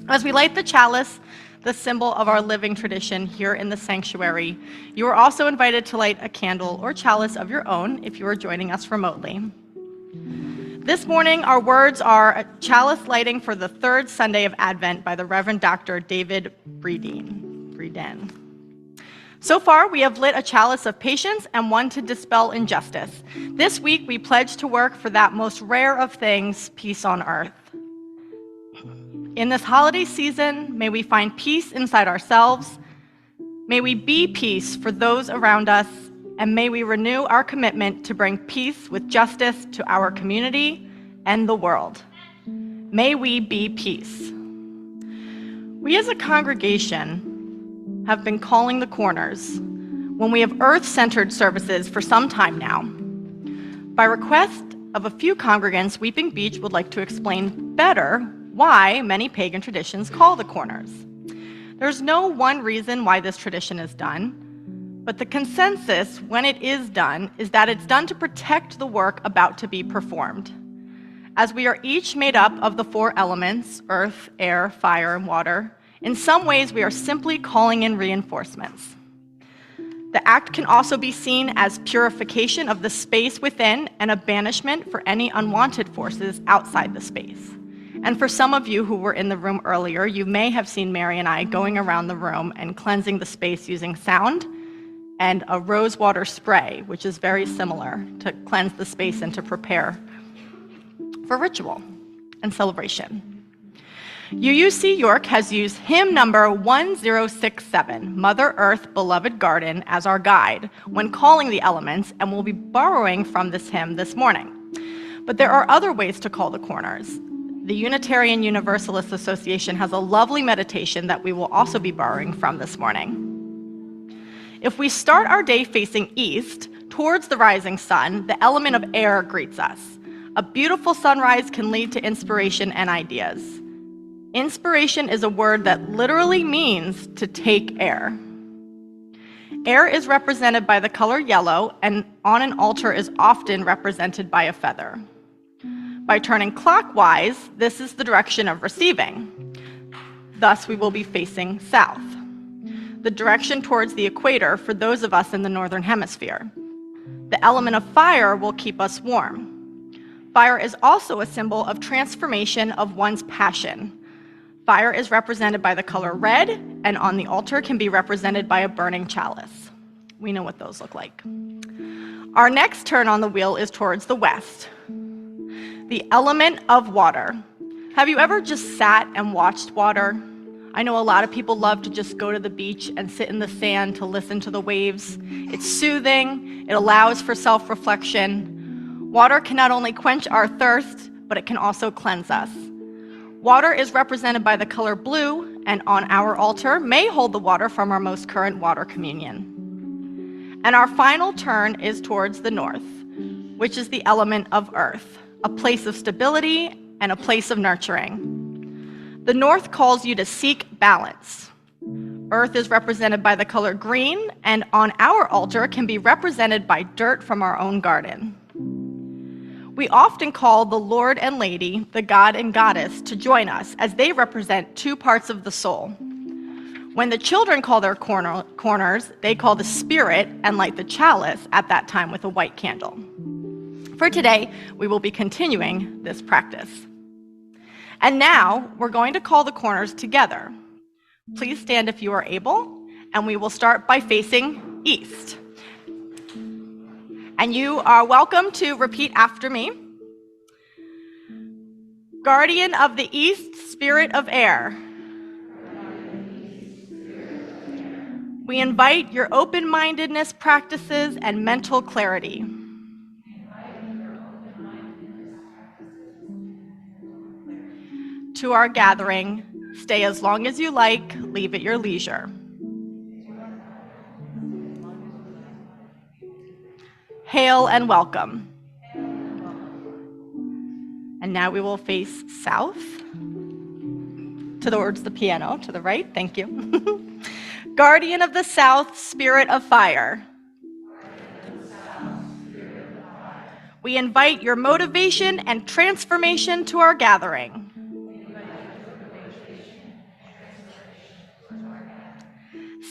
As we light the chalice, the symbol of our living tradition here in the sanctuary, you are also invited to light a candle or chalice of your own if you are joining us remotely. This morning, our words are a chalice lighting for the third Sunday of Advent by the Reverend Dr. David Breeden. So far, we have lit a chalice of patience and one to dispel injustice. This week, we pledge to work for that most rare of things, peace on earth. In this holiday season, may we find peace inside ourselves, may we be peace for those around us, and may we renew our commitment to bring peace with justice to our community and the world. May we be peace. We as a congregation have been calling the corners when we have earth-centered services for some time now. By request of a few congregants, Weeping Beach would like to explain better why many pagan traditions call the corners. There's no one reason why this tradition is done, but the consensus when it is done is that it's done to protect the work about to be performed. As we are each made up of the four elements, earth, air, fire, and water, in some ways we are simply calling in reinforcements. The act can also be seen as purification of the space within and a banishment for any unwanted forces outside the space. And for some of you who were in the room earlier, you may have seen Mary and I going around the room and cleansing the space using sound and a rose water spray, which is very similar, to cleanse the space and to prepare for ritual and celebration. UUC York has used hymn number 1067, Mother Earth, Beloved Garden, as our guide when calling the elements, and we'll be borrowing from this hymn this morning. But there are other ways to call the corners. The Unitarian Universalist Association has a lovely meditation that we will also be borrowing from this morning. If we start our day facing east, towards the rising sun, the element of air greets us. A beautiful sunrise can lead to inspiration and ideas. Inspiration is a word that literally means to take air. Air is represented by the color yellow, and on an altar is often represented by a feather. By turning clockwise, this is the direction of receiving. Thus, we will be facing south, the direction towards the equator for those of us in the northern hemisphere. The element of fire will keep us warm. Fire is also a symbol of transformation of one's passion. Fire is represented by the color red, and on the altar can be represented by a burning chalice. We know what those look like. Our next turn on the wheel is towards the west. The element of water. Have you ever just sat and watched water? I know a lot of people love to just go to the beach and sit in the sand to listen to the waves. It's soothing, it allows for self-reflection. Water can not only quench our thirst, but it can also cleanse us. Water is represented by the color blue, and on our altar may hold the water from our most current water communion. And our final turn is towards the north, which is the element of earth, a place of stability and a place of nurturing. The north calls you to seek balance. Earth is represented by the color green, and on our altar can be represented by dirt from our own garden. We often call the Lord and Lady, the God and Goddess, to join us, as they represent two parts of the soul. When the children call their corners, they call the spirit and light the chalice at that time with a white candle. For today, we will be continuing this practice. And now, we're going to call the corners together. Please stand if you are able, and we will start by facing east. And you are welcome to repeat after me. Guardian of the East, Spirit of Air. We invite your open-mindedness practices and mental clarity. To our gathering, stay as long as you like, leave at your leisure. Hail and welcome. And now we will face south towards the piano, to the right, thank you. Guardian of the South, Spirit of Fire. We invite your motivation and transformation to our gathering.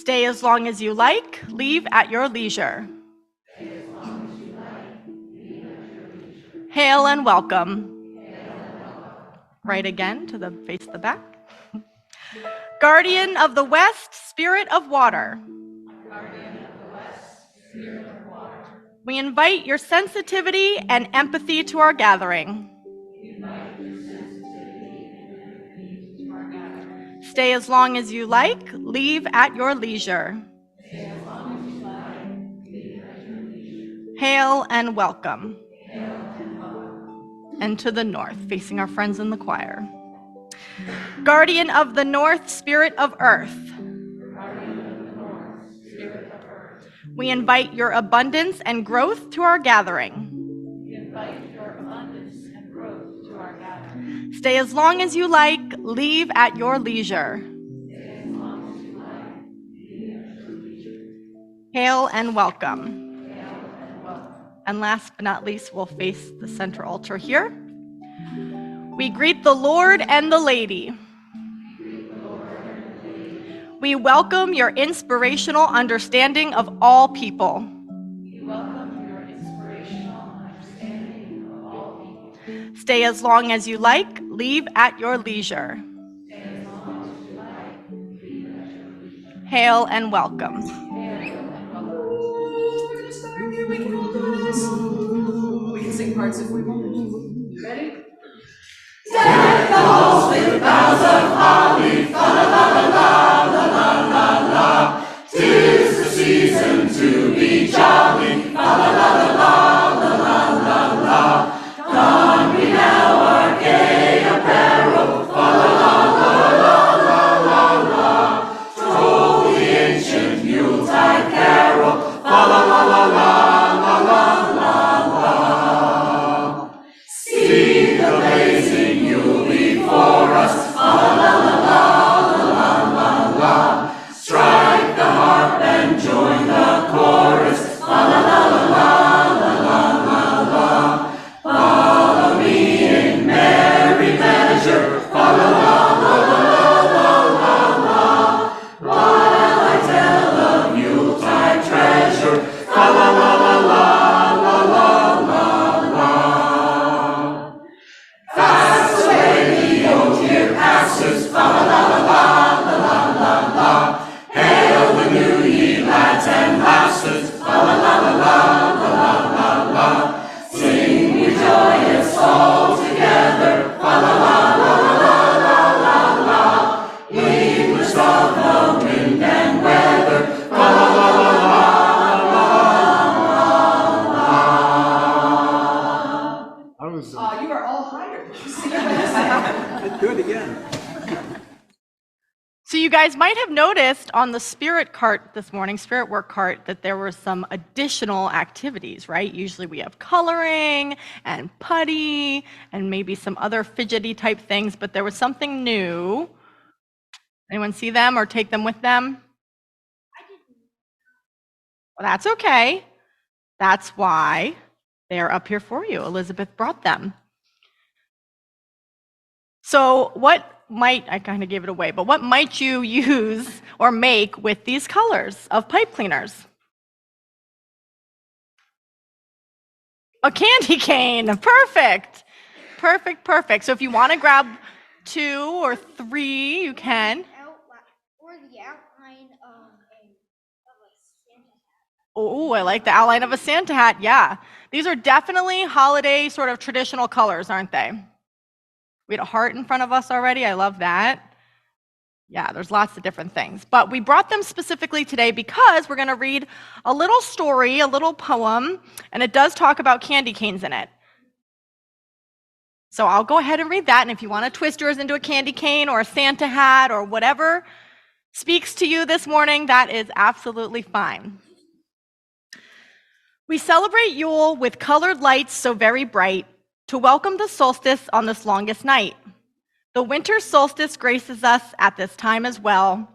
Stay as long as you like, leave at your leisure. Hail and welcome. Right again to the face of the back. Guardian of the West, Spirit of Water. We invite your sensitivity and empathy to our gathering. Stay as long as you like, leave at your leisure. Hail and welcome. And to the north, facing our friends in the choir. Guardian of the North, Spirit of Earth. We invite your abundance and growth to our gathering. Stay as long as you like, leave at your leisure. Hail and welcome. And last but not least, we'll face the center altar here. We greet the Lord and the Lady. We welcome your inspirational understanding of all people. Stay as long as you like, leave at your leisure. Hail and welcome. We can sing parts if we want. Ready? Deck the halls with boughs of holly, fa la la la la la la la. 'Tis the season to be jolly, fa la la la la la la la. Don we now our gay apparel, fa la la la la la la. Troll the ancient Yuletide carol, fa la la la la la la la. See the blazing Yule before us, fa la la la la la la. Strike the harp and join the chorus, fa la la la la la la. Follow me in merry measure, fa la la la la. While I tell of Yuletide treasure, fa la la la. Fast away the old year passes, fa la la. Hail the new ye lads and lasses, fa la la. Sing we joyous all together, fa la la. Heedless of the wind and weather, fa la. You are all hired. Do it again. So you guys might have noticed on the spirit cart this morning, spirit work cart, that there were some additional activities, right? Usually we have coloring and putty and maybe some other fidgety type things, but there was something new. Anyone see them or take them with them? Well, that's okay. That's why they're up here for you. Elizabeth brought them. So I kind of gave it away, but what might you use or make with these colors of pipe cleaners? A candy cane, perfect. So if you want to grab 2 or 3, you can. Or the outline of a Santa hat. Oh, I like the outline of a Santa hat, yeah. These are definitely holiday sort of traditional colors, aren't they? We had a heart in front of us already. I love that. Yeah, there's lots of different things. But we brought them specifically today because we're going to read a little story, a little poem, and it does talk about candy canes in it. So I'll go ahead and read that. And if you want to twist yours into a candy cane or a Santa hat or whatever speaks to you this morning, that is absolutely fine. We celebrate Yule with colored lights so very bright, to welcome the solstice on this longest night. The winter solstice graces us at this time as well,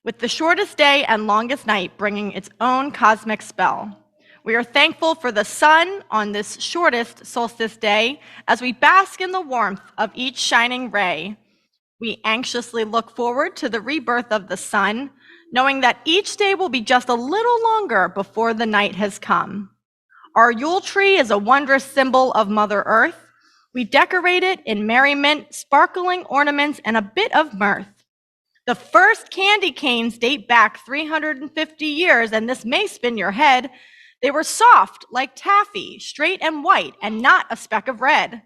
with the shortest day and longest night bringing its own cosmic spell. We are thankful for the sun on this shortest solstice day as we bask in the warmth of each shining ray. We anxiously look forward to the rebirth of the sun, knowing that each day will be just a little longer before the night has come. Our Yule tree is a wondrous symbol of Mother Earth. We decorate it in merriment, sparkling ornaments, and a bit of mirth. The first candy canes date back 350 years, and this may spin your head. They were soft like taffy, straight and white, and not a speck of red.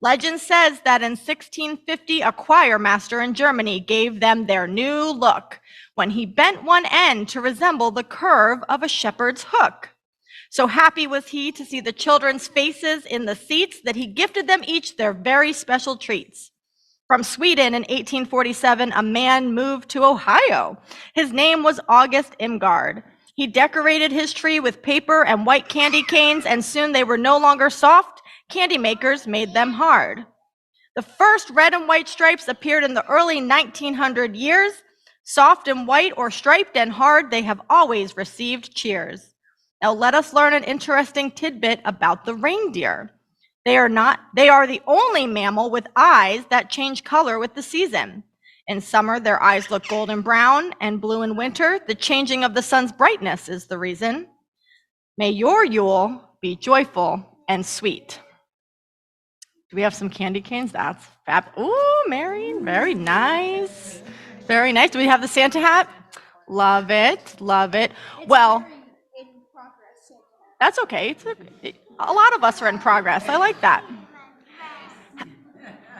Legend says that in 1650, a choir master in Germany gave them their new look when he bent one end to resemble the curve of a shepherd's hook. So happy was he to see the children's faces in the seats that he gifted them each their very special treats. From Sweden in 1847, a man moved to Ohio. His name was August Imgard. He decorated his tree with paper and white candy canes, and soon they were no longer soft. Candy makers made them hard. The first red and white stripes appeared in the early 1900 years. Soft and white or striped and hard, they have always received cheers. Now let us learn an interesting tidbit about the reindeer. They are the only mammal with eyes that change color with the season. In summer, their eyes look golden brown and blue in winter. The changing of the sun's brightness is the reason. May your Yule be joyful and sweet. Do we have some candy canes? That's fab. Ooh, Mary, very nice. Very nice. Do we have the Santa hat? Love it, love it. Well, In progress. that's okay. A lot of us are in progress. I like that.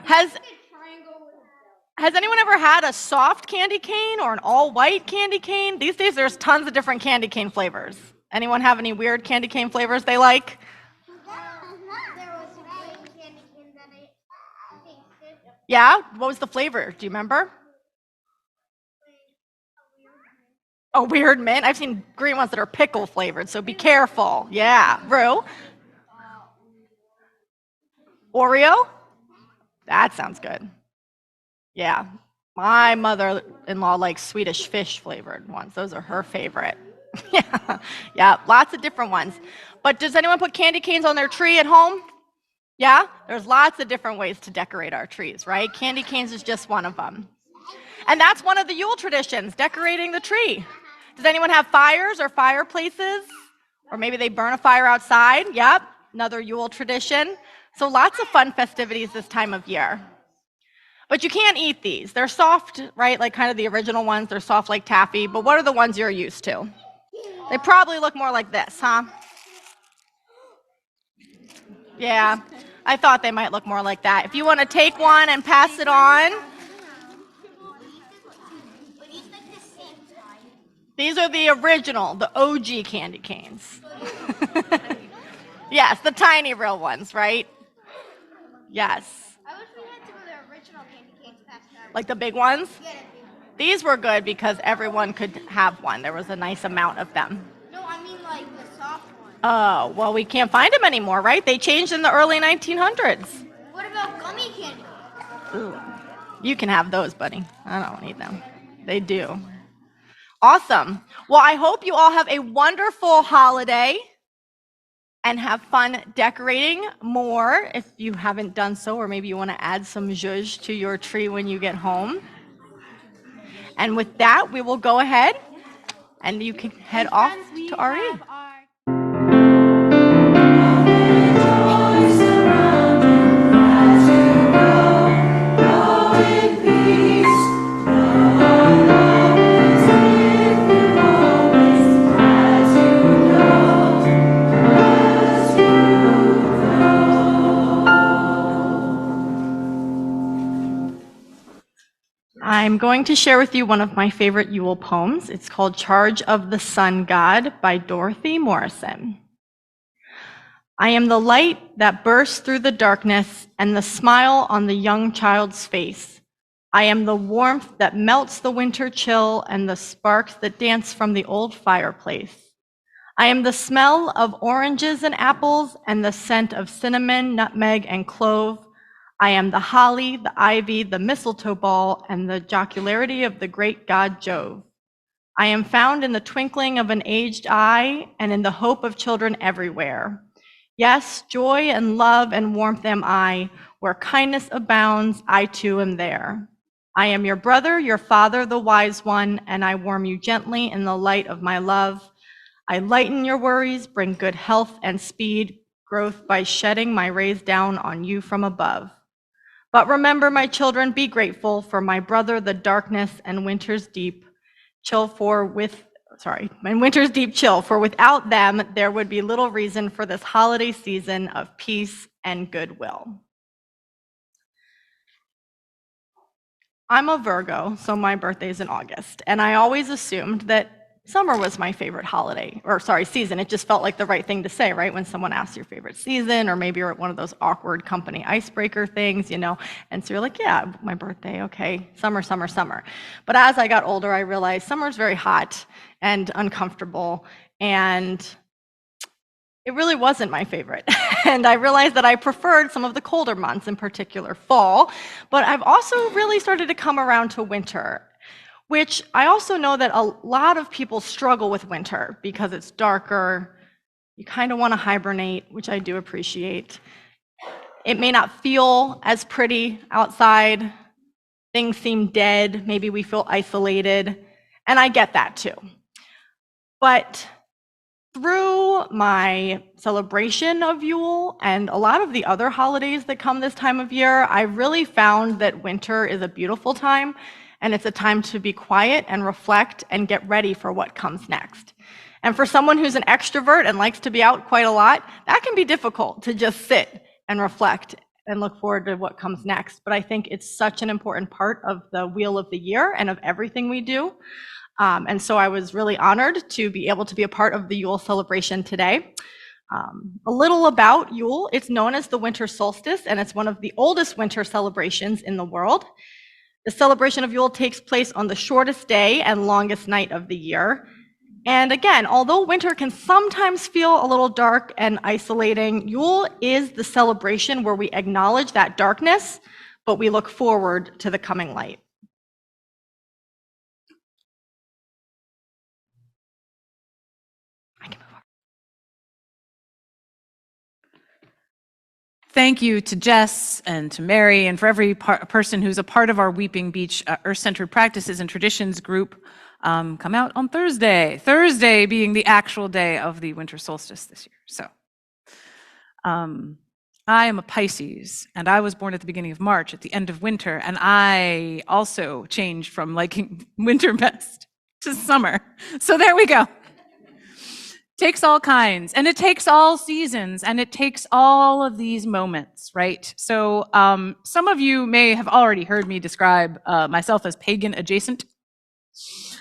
Has anyone ever had a soft candy cane or an all-white candy cane? These days, there's tons of different candy cane flavors. Anyone have any weird candy cane flavors they like? There was a green candy cane that I tasted. Yeah? What was the flavor? Do you remember? A weird mint? I've seen green ones that are pickle flavored, so be careful. Yeah. Rue? Oreo? That sounds good. Yeah. My mother-in-law likes Swedish fish flavored ones. Those are her favorite. Yeah, lots of different ones. But does anyone put candy canes on their tree at home? Yeah? There's lots of different ways to decorate our trees, right? Candy canes is just one of them. And that's one of the Yule traditions, decorating the tree. Does anyone have fires or fireplaces? Or maybe they burn a fire outside? Yep, another Yule tradition. So lots of fun festivities this time of year. But you can't eat these. They're soft, right? Like kind of the original ones. They're soft like taffy. But what are the ones you're used to? They probably look more like this, huh? Yeah, I thought they might look more like that. If you want to take one and pass it on. These are the original, the OG candy canes. Yes, the tiny real ones, right? Yes. I wish we had some of the original candy canes passed out. Like the big ones? These were good because everyone could have one. There was a nice amount of them. No, I mean like the soft ones. Oh, well, we can't find them anymore, right? They changed in the early 1900s. What about gummy candy? Ooh. You can have those, buddy. I don't need them. They do. Awesome. Well, I hope you all have a wonderful holiday and have fun decorating more if you haven't done so, or maybe you want to add some zhuzh to your tree when you get home. And with that, we will go ahead and you can head off to RE. I'm going to share with you one of my favorite Yule poems. It's called Charge of the Sun God by Dorothy Morrison. I am the light that bursts through the darkness and the smile on the young child's face. I am the warmth that melts the winter chill and the sparks that dance from the old fireplace. I am the smell of oranges and apples and the scent of cinnamon, nutmeg, and clove. I am the holly, the ivy, the mistletoe ball, and the jocularity of the great god Jove. I am found in the twinkling of an aged eye and in the hope of children everywhere. Yes, joy and love and warmth am I. Where kindness abounds, I too am there. I am your brother, your father, the wise one, and I warm you gently in the light of my love. I lighten your worries, bring good health and speed, growth by shedding my rays down on you from above. But remember, my children, be grateful for my brother, the darkness and winter's deep chill and winter's deep chill, for without them, there would be little reason for this holiday season of peace and goodwill. I'm a Virgo, so my birthday's in August, and I always assumed that summer was my favorite season. It just felt like the right thing to say, right? When someone asks your favorite season, or maybe you're at one of those awkward company icebreaker things, and so you're like, yeah, my birthday, okay, summer, summer, summer. But as I got older, I realized summer's very hot and uncomfortable, and it really wasn't my favorite. And I realized that I preferred some of the colder months, in particular fall, but I've also really started to come around to winter, which I also know that a lot of people struggle with winter because it's darker, you kind of want to hibernate, which I do appreciate. It may not feel as pretty outside, things seem dead, maybe we feel isolated, and I get that too. But through my celebration of Yule and a lot of the other holidays that come this time of year, I really found that winter is a beautiful time, and it's a time to be quiet and reflect and get ready for what comes next. And for someone who's an extrovert and likes to be out quite a lot, that can be difficult to just sit and reflect and look forward to what comes next. But I think it's such an important part of the wheel of the year and of everything we do. And so I was really honored to be able to be a part of the Yule celebration today. A little about Yule. It's known as the winter solstice, and it's one of the oldest winter celebrations in the world. The celebration of Yule takes place on the shortest day and longest night of the year. And again, although winter can sometimes feel a little dark and isolating, Yule is the celebration where we acknowledge that darkness, but we look forward to the coming light. Thank you to Jess and to Mary and for every person who's a part of our Weeping Beach Earth-Centered Practices and Traditions group. Come out on Thursday being the actual day of the winter solstice this year. So I am a Pisces, and I was born at the beginning of March at the end of winter, and I also changed from liking winter best to summer. So there we go. Takes all kinds, and it takes all seasons, and it takes all of these moments, right? So some of you may have already heard me describe myself as pagan adjacent.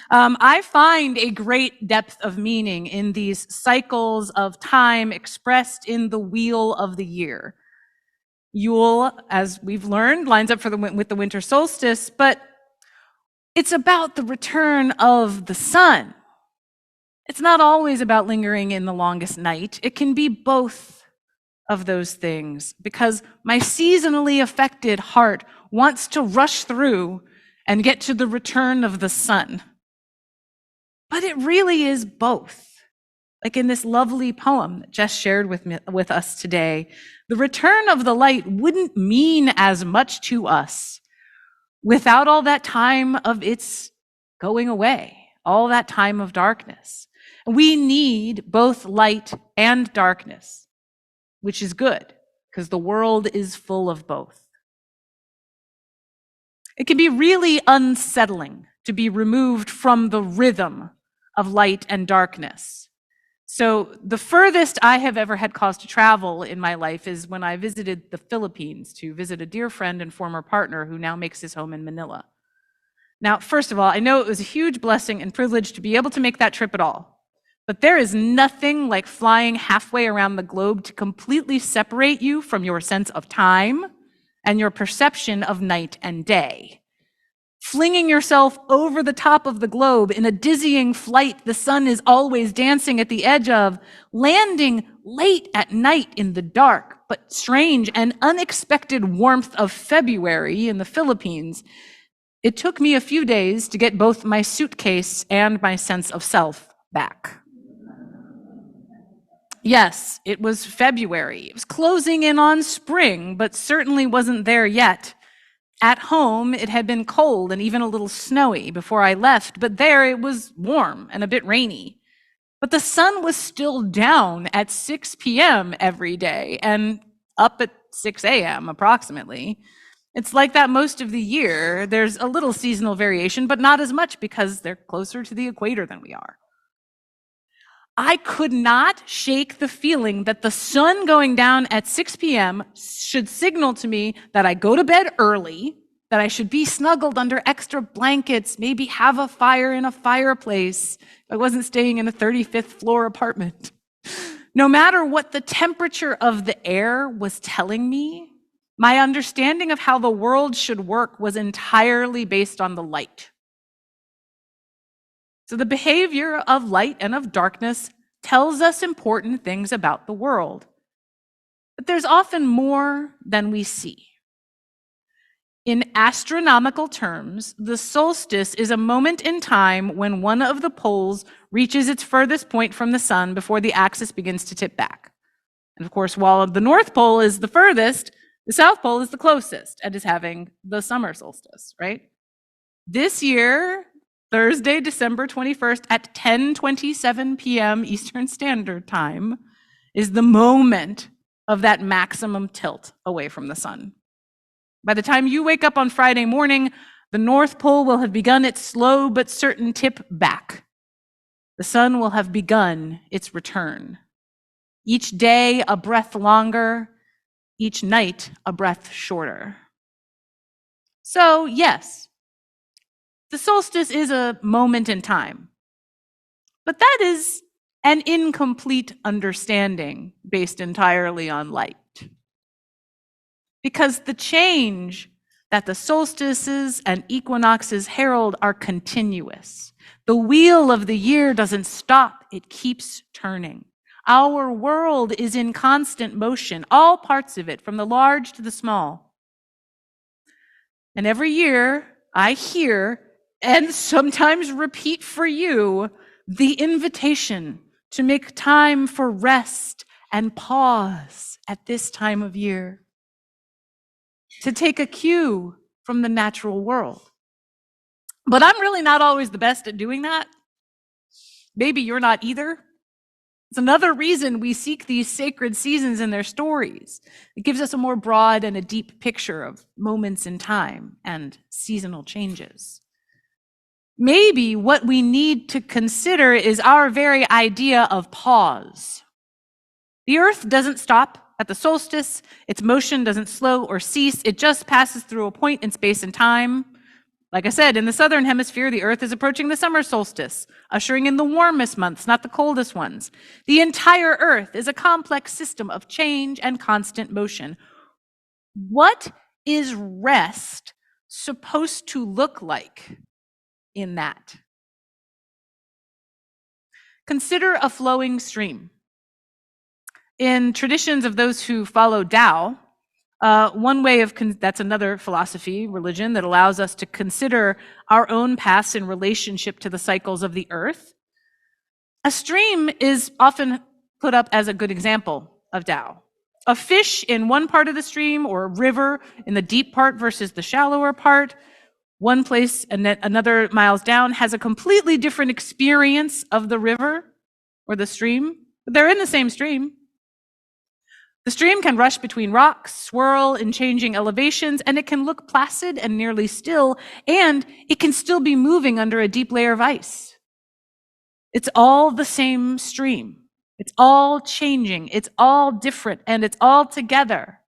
I find a great depth of meaning in these cycles of time expressed in the wheel of the year. Yule, as we've learned, lines up with the winter solstice, but it's about the return of the sun. It's not always about lingering in the longest night. It can be both of those things, because my seasonally affected heart wants to rush through and get to the return of the sun. But it really is both. Like in this lovely poem that Jess shared with us today, the return of the light wouldn't mean as much to us without all that time of its going away, all that time of darkness. We need both light and darkness, which is good, because the world is full of both. It can be really unsettling to be removed from the rhythm of light and darkness. So the furthest I have ever had cause to travel in my life is when I visited the Philippines to visit a dear friend and former partner who now makes his home in Manila. Now, first of all, I know it was a huge blessing and privilege to be able to make that trip at all. But there is nothing like flying halfway around the globe to completely separate you from your sense of time and your perception of night and day. Flinging yourself over the top of the globe in a dizzying flight the sun is always dancing at the edge of, landing late at night in the dark but strange and unexpected warmth of February in the Philippines. It took me a few days to get both my suitcase and my sense of self back. Yes, it was February. It was closing in on spring, but certainly wasn't there yet. At home, it had been cold and even a little snowy before I left, but there it was warm and a bit rainy. But the sun was still down at 6 p.m. every day and up at 6 a.m. approximately. It's like that most of the year. There's a little seasonal variation, but not as much because they're closer to the equator than we are. I could not shake the feeling that the sun going down at 6 p.m. should signal to me that I go to bed early, that I should be snuggled under extra blankets, maybe have a fire in a fireplace if I wasn't staying in a 35th floor apartment. No matter what the temperature of the air was telling me, my understanding of how the world should work was entirely based on the light. So the behavior of light and of darkness tells us important things about the world. But there's often more than we see. In astronomical terms, the solstice is a moment in time when one of the poles reaches its furthest point from the sun before the axis begins to tip back. And of course, while the North Pole is the furthest, the South Pole is the closest and is having the summer solstice, right? This year, Thursday, December 21st at 10:27 p.m. Eastern Standard Time is the moment of that maximum tilt away from the sun. By the time you wake up on Friday morning, the North Pole will have begun its slow but certain tip back. The sun will have begun its return. Each day a breath longer, each night a breath shorter. So yes, the solstice is a moment in time, but that is an incomplete understanding based entirely on light. Because the change that the solstices and equinoxes herald are continuous. The wheel of the year doesn't stop, it keeps turning. Our world is in constant motion, all parts of it, from the large to the small. And every year, I hear and sometimes repeat for you the invitation to make time for rest and pause at this time of year, to take a cue from the natural world. But I'm really not always the best at doing that. Maybe you're not either. It's another reason we seek these sacred seasons in their stories. It gives us a more broad and a deep picture of moments in time and seasonal changes. Maybe what we need to consider is our very idea of pause. The earth doesn't stop at the solstice. Its motion doesn't slow or cease. It just passes through a point in space and time. Like I said, in the southern hemisphere, the earth is approaching the summer solstice, ushering in the warmest months, not the coldest ones. The entire earth is a complex system of change and constant motion. What is rest supposed to look like in that? Consider a flowing stream. In traditions of those who follow Tao, one way of, that's another philosophy, religion, that allows us to consider our own paths in relationship to the cycles of the earth. A stream is often put up as a good example of Tao. A fish in one part of the stream, or a river in the deep part versus the shallower part, one place and then another miles down, has a completely different experience of the river or the stream, but they're in the same stream. The stream can rush between rocks, swirl in changing elevations, and it can look placid and nearly still, and it can still be moving under a deep layer of ice. It's all the same stream. It's all changing. It's all different, and it's all together.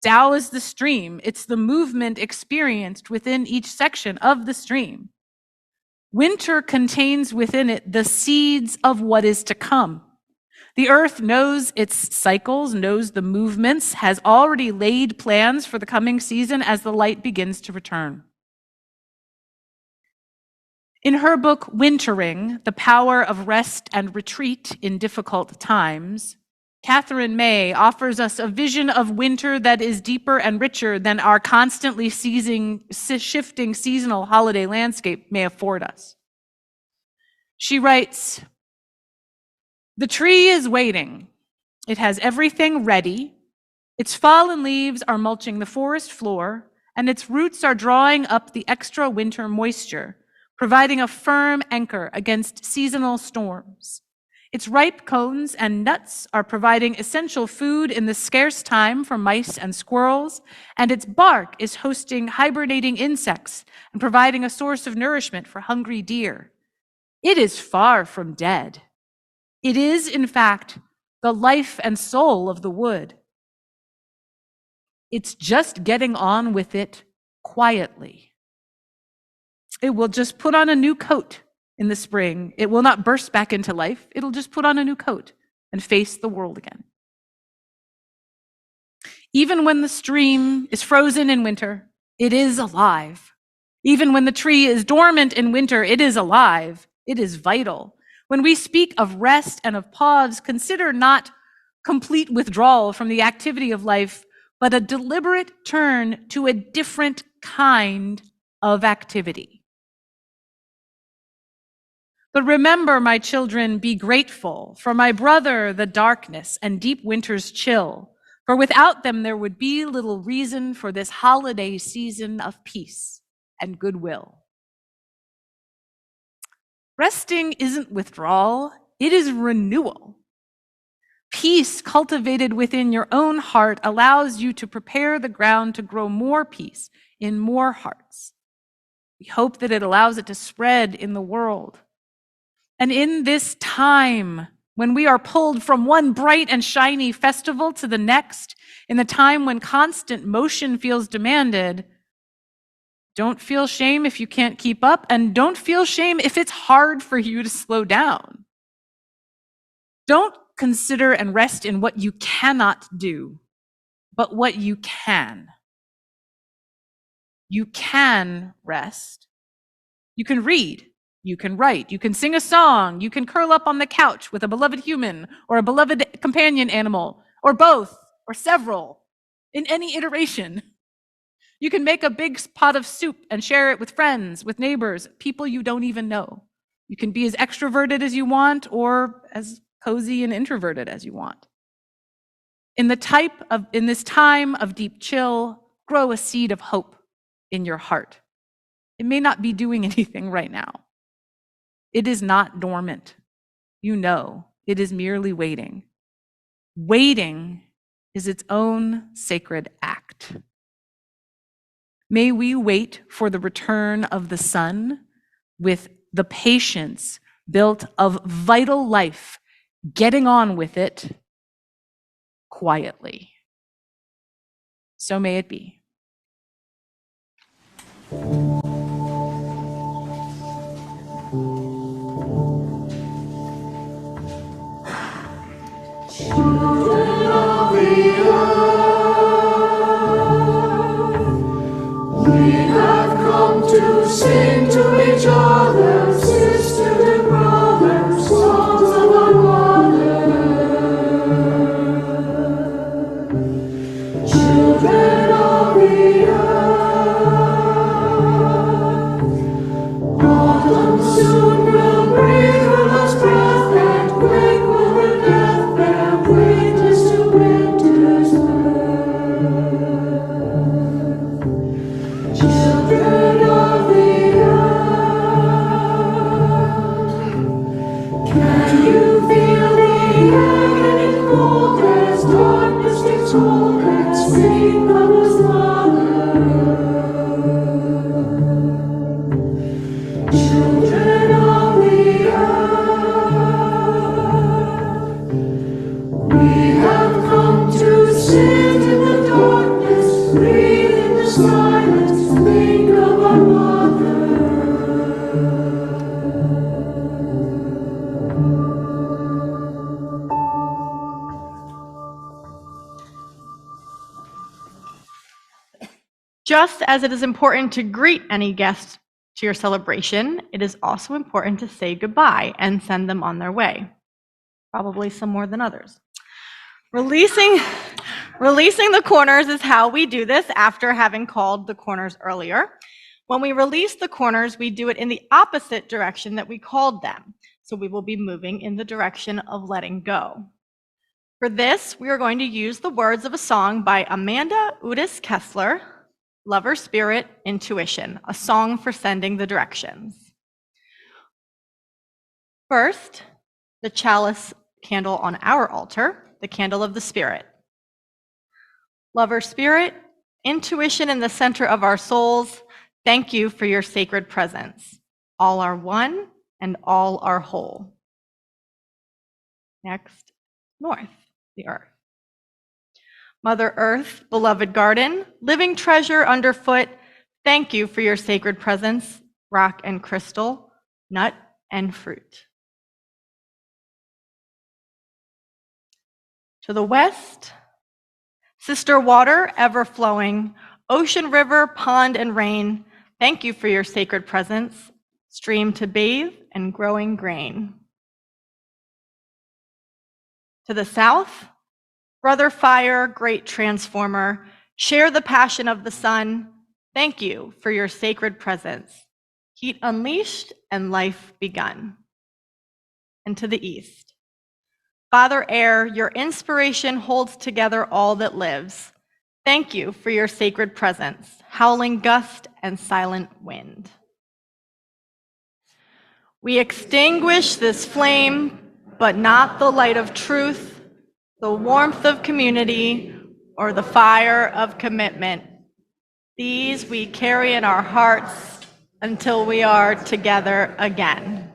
Tao is the stream. It's the movement experienced within each section of the stream. Winter contains within it the seeds of what is to come. The earth knows its cycles, knows the movements, has already laid plans for the coming season as the light begins to return. In her book, Wintering, The Power of Rest and Retreat in Difficult Times, Catherine May offers us a vision of winter that is deeper and richer than our constantly shifting seasonal holiday landscape may afford us. She writes, "The tree is waiting. It has everything ready. Its fallen leaves are mulching the forest floor, and its roots are drawing up the extra winter moisture, providing a firm anchor against seasonal storms. Its ripe cones and nuts are providing essential food in the scarce time for mice and squirrels, and its bark is hosting hibernating insects and providing a source of nourishment for hungry deer. It is far from dead. It is, in fact, the life and soul of the wood. It's just getting on with it quietly. It will just put on a new coat in the spring. It will not burst back into life. It'll just put on a new coat and face the world again. Even when the stream is frozen in winter, it is alive. Even when the tree is dormant in winter, it is alive. It is vital. When we speak of rest and of pause, consider not complete withdrawal from the activity of life, but a deliberate turn to a different kind of activity. But remember, my children, be grateful for my brother, the darkness and deep winter's chill, for without them there would be little reason for this holiday season of peace and goodwill. Resting isn't withdrawal, it is renewal. Peace cultivated within your own heart allows you to prepare the ground to grow more peace in more hearts. We hope that it allows it to spread in the world. And in this time, when we are pulled from one bright and shiny festival to the next, in the time when constant motion feels demanded, don't feel shame if you can't keep up, and don't feel shame if it's hard for you to slow down. Don't consider and rest in what you cannot do, but what you can. You can rest. You can read. You can write, you can sing a song, you can curl up on the couch with a beloved human or a beloved companion animal, or both, or several, in any iteration. You can make a big pot of soup and share it with friends, with neighbors, people you don't even know. You can be as extroverted as you want or as cozy and introverted as you want. In this time of deep chill, grow a seed of hope in your heart. It may not be doing anything right now. It is not dormant. You know, it is merely waiting. Waiting is its own sacred act. May we wait for the return of the sun with the patience built of vital life, getting on with it quietly. So may it be. Children of the earth, we have come to sing to each other, sisters and brothers, songs of our mother. Children of the earth, autumn soon will bring her last breath, and great will her death bear witness to winter's birth. Children of the earth, can you feel the agony cold as darkness takes hold and sleep covers mother? Children of the earth, we have come to sit in the darkness, breathe in the silence, think of our mother. Just as it is important to greet any guest to your celebration, it is also important to say goodbye and send them on their way. Probably some more than others. Releasing the corners is how we do this after having called the corners earlier. When we release the corners, we do it in the opposite direction that we called them. So we will be moving in the direction of letting go. For this, we are going to use the words of a song by Amanda Udis Kessler, lover, spirit, intuition, a song for sending the directions. First, the chalice candle on our altar, the candle of the spirit. Lover, spirit, intuition in the center of our souls, thank you for your sacred presence. All are one and all are whole. Next, north, the earth. Mother Earth, beloved garden, living treasure underfoot, thank you for your sacred presence, rock and crystal, nut and fruit. To the west, sister water, ever flowing, ocean, river, pond, and rain, thank you for your sacred presence, stream to bathe and growing grain. To the south, brother fire, great transformer, share the passion of the sun, thank you for your sacred presence, heat unleashed and life begun. And to the east, Father Air, your inspiration holds together all that lives. Thank you for your sacred presence, howling gust and silent wind. We extinguish this flame, but not the light of truth, the warmth of community, or the fire of commitment. These we carry in our hearts until we are together again.